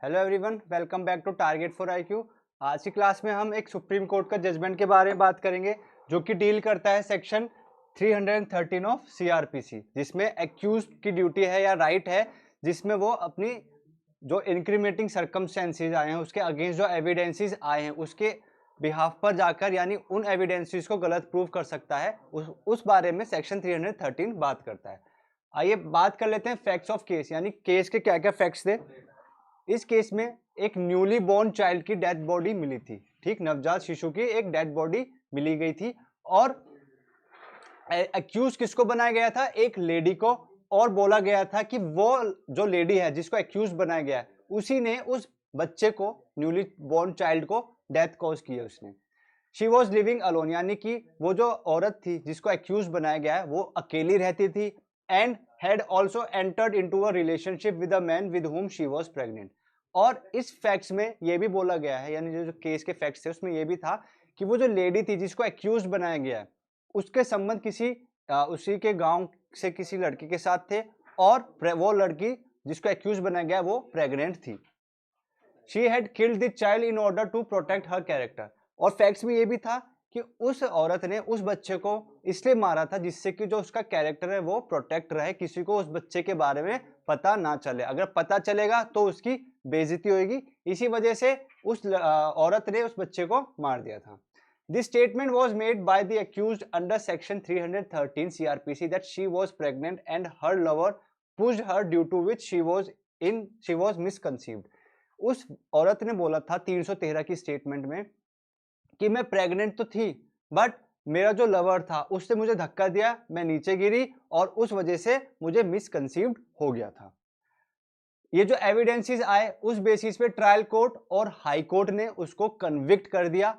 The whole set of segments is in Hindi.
Hello everyone, welcome back to target for IQ. आज की क्लास में हम एक सुप्रीम कोर्ट का जजमेंट के बारे में बात करेंगे जो कि डील करता है सेक्शन 313 ऑफ सीआरपीसी, जिसमें एक्यूज की ड्यूटी है या राइट है, जिसमें वो अपनी जो इंक्रीमेटिंग सर्कमस्टेंसेस आए हैं उसके अगेंस्ट जो एविडेंसेस आए हैं उसके बिहाफ पर जाकर यानी उन एविडेंसेस को गलत प्रूव कर सकता है। उस बारे में सेक्शन 313 बात करता है। आइए बात कर लेते हैं फैक्ट्स ऑफ केस, यानी केस के क्या क्या फैक्ट्स थे। इस केस में एक न्यूली बोर्न चाइल्ड की डेड बॉडी मिली थी। ठीक, नवजात शिशु की एक डेड बॉडी मिली गई थी और एक्यूज किसको बनाया गया था? एक लेडी को। और बोला गया था कि वो जो लेडी है जिसको एक्यूज बनाया गया है उसी ने उस बच्चे को, न्यूली बोर्न चाइल्ड को डेथ कॉज की है उसने। शी वॉज लिविंग अलोन, यानी कि वो जो औरत थी जिसको एक्यूज बनाया गया है वो अकेली रहती थी and had also entered into a relationship with a man with whom she was pregnant. और इस फैक्ट्स में ये भी बोला गया है, यानी जो केस के फैक्ट्स थे उसमें ये भी था कि वो जो लेडी थी जिसको एक्यूज बनाया गया है उसके संबंध किसी उसी के गांव से किसी लड़की के साथ थे और वो लड़की जिसको एक्यूज बनाया गया वो प्रेग्नेंट थी। She had killed the child in order to protect her character. और फैक्ट्स में ये भी था कि उस औरत ने उस बच्चे को इसलिए मारा था जिससे कि जो उसका कैरेक्टर है वो प्रोटेक्ट रहे, किसी को उस बच्चे के बारे में पता ना चले। अगर पता चलेगा तो उसकी बेइज्जती होगी, इसी वजह से उस औरत ने उस बच्चे को मार दिया था। This statement was made by the accused under section 313 CRPC that she was pregnant and her lover pushed her, due to which she was misconceived. उस औरत ने बोला था 313 की स्टेटमेंट में कि मैं प्रेग्नेंट तो थी बट मेरा जो लवर था उसने मुझे धक्का दिया, मैं नीचे गिरी और उस वजह से मुझे मिसकंसीव्ड हो गया था। ये जो एविडेंसेस आए उस बेसिस पे ट्रायल कोर्ट और हाई कोर्ट ने उसको कन्विक्ट कर दिया।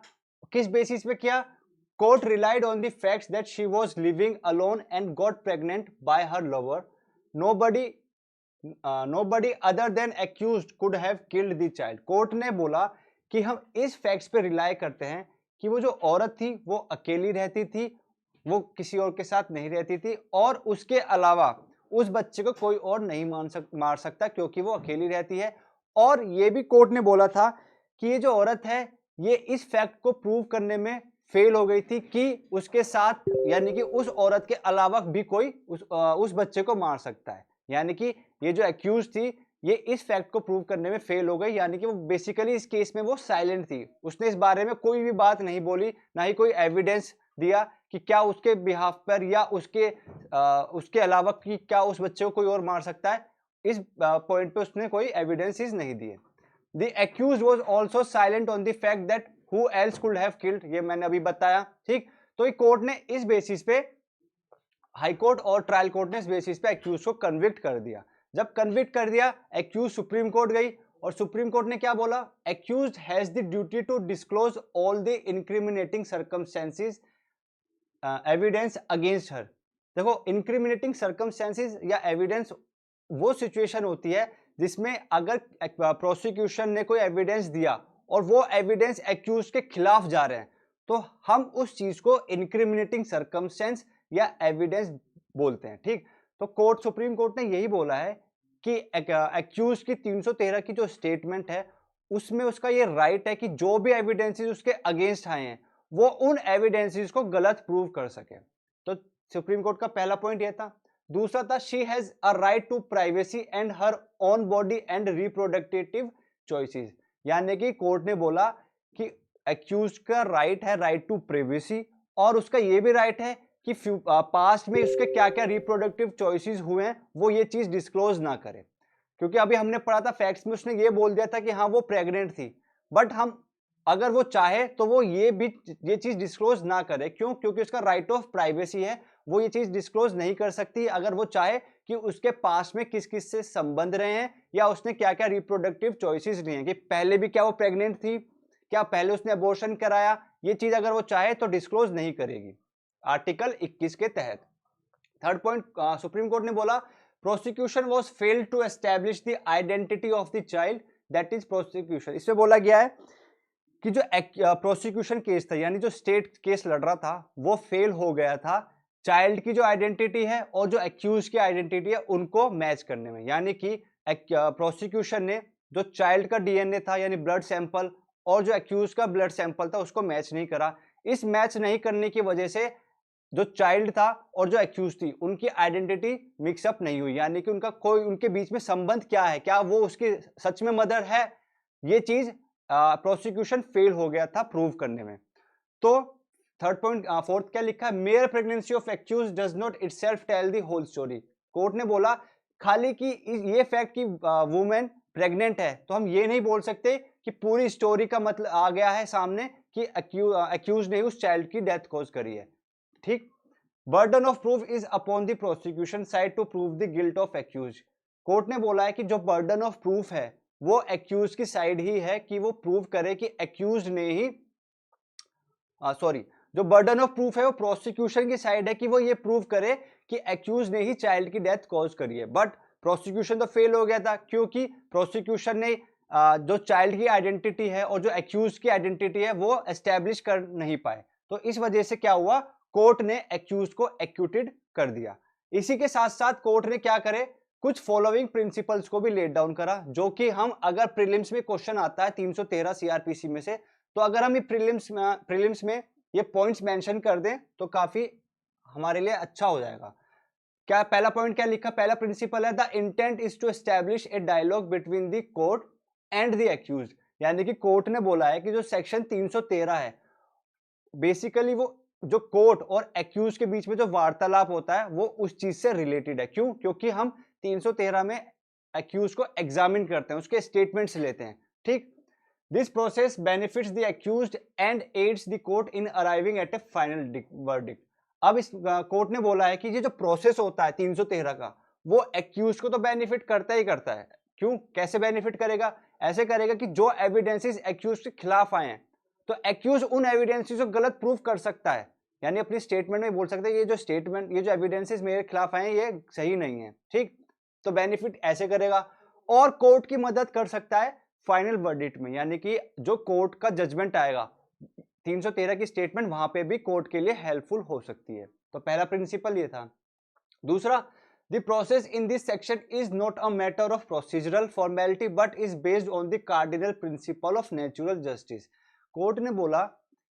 किस बेसिस पे किया? Court relied on the facts that she was living alone and got pregnant bye her lover. Nobody nobody other than accused could have killed the child. Court ने बोला कि हम इस फैक्ट्स पे रिलाई करते हैं कि वो जो औरत थी वो अकेली रहती थी, वो किसी और के साथ नहीं रहती थी और उसके अलावा उस बच्चे को कोई और नहीं मार सकता क्योंकि वो अकेली रहती है। और ये भी कोर्ट ने बोला था कि ये जो औरत है ये इस फैक्ट को प्रूव करने में फेल हो गई थी कि उसके साथ यानी कि उस औरत के अलावा भी कोई उस बच्चे को मार सकता है। यानी कि ये जो एक्यूज थी ये इस फैक्ट को प्रूव करने में फेल हो गई, यानी कि वो बेसिकली इस केस में वो साइलेंट थी। उसने इस बारे में कोई भी बात नहीं बोली, ना ही कोई एविडेंस दिया कि क्या उसके बिहाफ पर या उसके अलावा कि क्या उस बच्चे को कोई और मार सकता है। इस पॉइंट पे उसने कोई एविडेंसेस नहीं दिए। The accused was also silent on the fact that who else could have killed, ये मैंने अभी बताया। ठीक, तो कोर्ट ने इस बेसिस पे, हाई कोर्ट और ट्रायल कोर्ट ने इस बेसिस पे एक्यूज को कन्विक्ट कर दिया। जब कन्विक्ट कर दिया, एक्यूज सुप्रीम कोर्ट गई और सुप्रीम कोर्ट ने क्या बोला? Accused has the duty to disclose all the incriminating circumstances evidence against her. देखो, इंक्रिमिनेटिंग सर्कमस्टेंसेस या एविडेंस वो सिचुएशन होती है जिसमें अगर प्रोसिक्यूशन ने कोई एविडेंस दिया और वो एविडेंस एक्यूज के खिलाफ जा रहे हैं तो हम उस चीज को इंक्रिमिनेटिंग सर्कमस्टेंस या एविडेंस बोलते हैं। ठीक, तो सुप्रीम कोर्ट ने यही बोला है कि एक्यूज की 313 की जो स्टेटमेंट है उसमें उसका ये राइट है कि जो भी एविडेंसेस उसके अगेंस्ट आए हैं वो उन एविडेंसेस को गलत प्रूव कर सके। तो सुप्रीम कोर्ट का पहला पॉइंट ये था। दूसरा था she has a right to privacy and her own body and reproductive choices, यानी कि कोर्ट ने बोला कि एक्यूज का राइट है, राइट टू प्राइवेसी, और उसका ये भी राइट है कि पास्ट में उसके क्या क्या रिप्रोडक्टिव चॉइसेस हुए हैं वो ये चीज डिस्क्लोज ना करे। क्योंकि अभी हमने पढ़ा था फैक्ट्स में, उसने ये बोल दिया था कि हाँ वो प्रेग्नेंट थी, बट हम अगर वो चाहे तो वो ये चीज डिस्क्लोज ना करे। क्यों? क्योंकि उसका राइट ऑफ प्राइवेसी है, वो ये चीज डिस्क्लोज नहीं कर सकती अगर वो चाहे कि उसके पास में किस किस से संबंध रहे हैं या उसने क्या क्या रिप्रोडक्टिव चॉइसेस लिए हैं, कि पहले भी क्या वो प्रेग्नेंट थी, क्या पहले उसने अबॉर्शन कराया, ये चीज अगर वो चाहे तो डिस्क्लोज नहीं करेगी आर्टिकल 21 के तहत। थर्ड पॉइंट, सुप्रीम कोर्ट ने बोला prosecution was failed to establish the identity of the child, that is prosecution. इसमें बोला गया है कि जो प्रोसिक्यूशन केस था यानी जो स्टेट केस लड़ रहा था वो फेल हो गया था चाइल्ड की जो आइडेंटिटी है और जो एक्यूज की आइडेंटिटी है उनको मैच करने में। यानी कि प्रोसिक्यूशन ने जो चाइल्ड का डीएनए था यानी ब्लड सैंपल और जो एक्यूज का ब्लड सैंपल था उसको मैच नहीं करा। इस मैच नहीं करने की वजह से जो चाइल्ड था और जो एक्यूज थी उनकी आइडेंटिटी मिक्सअप नहीं हुई, यानी कि उनका कोई उनके बीच में संबंध क्या है, क्या वो उसकी सच में मदर है, ये चीज प्रोसिक्यूशन फेल हो गया था प्रूव करने में। तो थर्ड पॉइंट फोर्थ क्या लिखा है, mere pregnancy of accused does not itself tell the whole story. Court ने बोला खाली कि ये फैक्ट कि वुमेन प्रेग्नेंट है तो हम ये नहीं बोल सकते कि पूरी स्टोरी का मतलब आ गया है सामने कि एक्यूज ने उस चाइल्ड की डेथ कॉज करी है। ठीक, burden of proof is upon the prosecution side to prove the guilt of accused. Court ने बोला है कि जो बर्डन ऑफ प्रूफ है वो एक्यूज की साइड ही है कि वो प्रूव करे कि एक्यूज ने ही जो बर्डन ऑफ प्रूफ है वो प्रोसिक्यूशन की साइड है कि वो ये प्रूव करे कि एक्यूज ने ही चाइल्ड की डेथ कॉज करी है। बट प्रोसिक्यूशन तो फेल हो गया था क्योंकि प्रोसिक्यूशन ने जो चाइल्ड की आइडेंटिटी है और जो एक्यूज की आइडेंटिटी है वो एस्टेब्लिश कर नहीं पाए। तो इस वजह से क्या हुआ, कोर्ट ने एक्यूज को एक्यूटेड कर दिया। इसी के साथ साथ कोर्ट ने क्या करे, कुछ फॉलोइंग प्रिंसिपल्स को भी लेट डाउन करा, जो कि हम अगर प्रीलिम्स में क्वेश्चन आता है 313 सीआरपीसी में से, तो अगर हम ये प्रीलिम्स में ये पॉइंट्स मेंशन कर दें तो काफी हमारे लिए अच्छा हो जाएगा। क्या पहला पॉइंट क्या लिखा, पहला प्रिंसिपल है the intent is to establish a dialogue between the court and the accused. यानी कि कोर्ट ने बोला है कि जो सेक्शन 313 है बेसिकली वो जो कोर्ट और एक्यूज के बीच में जो वार्तालाप होता है वो उस चीज से रिलेटेड है। क्यों, क्योंकि हम 313 में एक्यूज को एग्जामिन करते हैं, उसके स्टेटमेंट्स लेते हैं। ठीक, this process benefits the accused and aids the court in arriving at a final verdict. अब इस कोर्ट ने बोला है कि ये जो प्रोसेस होता है 313 का वो एक्यूज को तो बेनिफिट करता ही करता है। क्यों, कैसे बेनिफिट करेगा, ऐसे करेगा कि जो एविडेंसेस एक्यूज के खिलाफ आए हैं तो एक्यूज उन एविडेंसेस को गलत प्रूफ कर सकता है, यानी अपनी स्टेटमेंट में बोल सकता है ये जो एविडेंसेस मेरे खिलाफ आए हैं ये सही नहीं है। ठीक, तो बेनिफिट ऐसे करेगा और कोर्ट की मदद कर सकता है फाइनल वर्डिक्ट में, यानी कि जो कोर्ट का जजमेंट आएगा 313 की स्टेटमेंट वहां पे भी कोर्ट के लिए हेल्पफुल हो सकती है। तो पहला प्रिंसिपल ये था। दूसरा, the process in this section is not a matter of procedural formality but is based on the cardinal principle of natural justice. Court ने बोला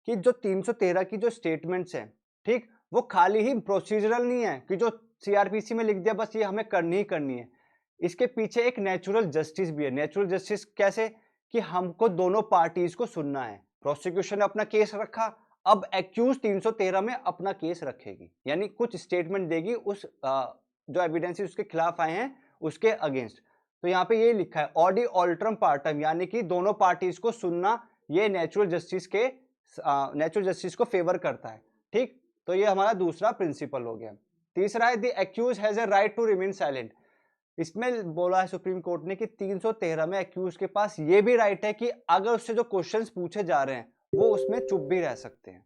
कि जो 313 की जो स्टेटमेंट्स हैं, ठीक, वो खाली ही प्रोसीजरल नहीं है कि जो सीआरपीसी में लिख दिया बस ये हमें करनी ही करनी है। इसके पीछे एक नेचुरल जस्टिस भी है। नेचुरल जस्टिस कैसे, कि हमको दोनों पार्टीज को सुनना है। प्रोसिक्यूशन ने अपना केस रखा, अब एक्यूज 313 में अपना केस रखेगी, यानी कुछ स्टेटमेंट देगी उस जो एविडेंस उसके खिलाफ आए हैं उसके अगेंस्ट। तो यहाँ पे ये लिखा है ऑडी ऑल्ट्रम पार्टम, यानी कि दोनों पार्टीज को सुनना, ये नेचुरल जस्टिस को फेवर करता है। ठीक, तो ये हमारा दूसरा प्रिंसिपल हो गया। तीसरा है the accused has a right to remain silent. इसमें बोला है सुप्रीम कोर्ट ने कि 313 में एक्यूज के पास ये भी राइट है कि अगर उससे जो क्वेश्चंस पूछे जा रहे हैं वो उसमें चुप भी रह सकते हैं।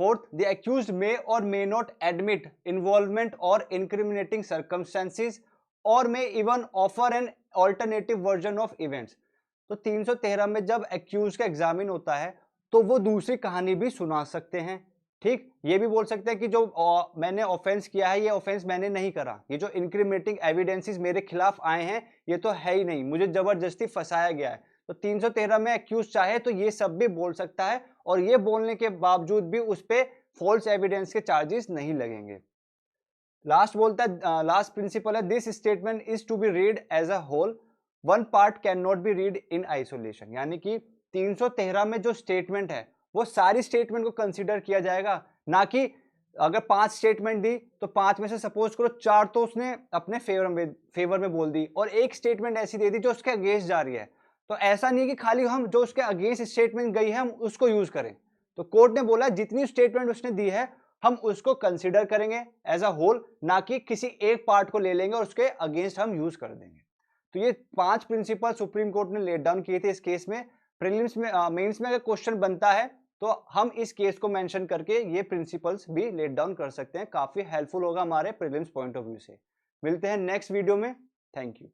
फोर्थ, द एक्यूज्ड मे और मे नॉट एडमिट इन्वॉल्वमेंट और इंक्रिमिनेटिंग सर्कमस्टेंसेस और may even offer an alternative version of events. तो 313 में जब एक्यूज का एग्जामिन होता है तो वो दूसरी कहानी भी सुना सकते हैं। ठीक, ये भी बोल सकते हैं कि जो मैंने ऑफेंस किया है ये ऑफेंस मैंने नहीं करा, ये जो इंक्रिमिनेटिंग एविडेंसेस मेरे खिलाफ आए हैं ये तो है ही नहीं, मुझे जबरदस्ती फंसाया गया है। तो 313 में एक्यूज चाहे तो ये सब भी बोल सकता है और ये बोलने के बावजूद भी उस पे फॉल्स एविडेंस के चार्जेस नहीं लगेंगे। लास्ट बोलता है, लास्ट प्रिंसिपल है this statement is to be read as a whole, one part can not be read in isolation. यानी कि 313 में जो स्टेटमेंट है वो सारी स्टेटमेंट को कंसीडर किया जाएगा, ना कि अगर 5 स्टेटमेंट दी तो 5 में से सपोज करो 4 तो उसने अपने फेवर में बोल दी और एक स्टेटमेंट ऐसी दे दी जो उसके अगेंस्ट जा रही है। तो ऐसा नहीं कि खाली हम जो उसके अगेंस्ट स्टेटमेंट गई है हम उसको यूज करें। तो कोर्ट ने बोला जितनी स्टेटमेंट उसने दी है हम उसको कंसीडर करेंगे एज अ होल, ना कि किसी एक पार्ट को ले लेंगे और उसके अगेंस्ट हम यूज कर देंगे। तो ये 5 प्रिंसिपल सुप्रीम कोर्ट ने लेट डाउन किए थे इस केस में। प्रीलिम्स में मेंस में अगर क्वेश्चन बनता है तो हम इस केस को मेंशन करके ये प्रिंसिपल्स भी लेट डाउन कर सकते हैं। काफी हेल्पफुल होगा हमारे प्रीलिम्स पॉइंट ऑफ व्यू से। मिलते हैं नेक्स्ट वीडियो में। Thank you.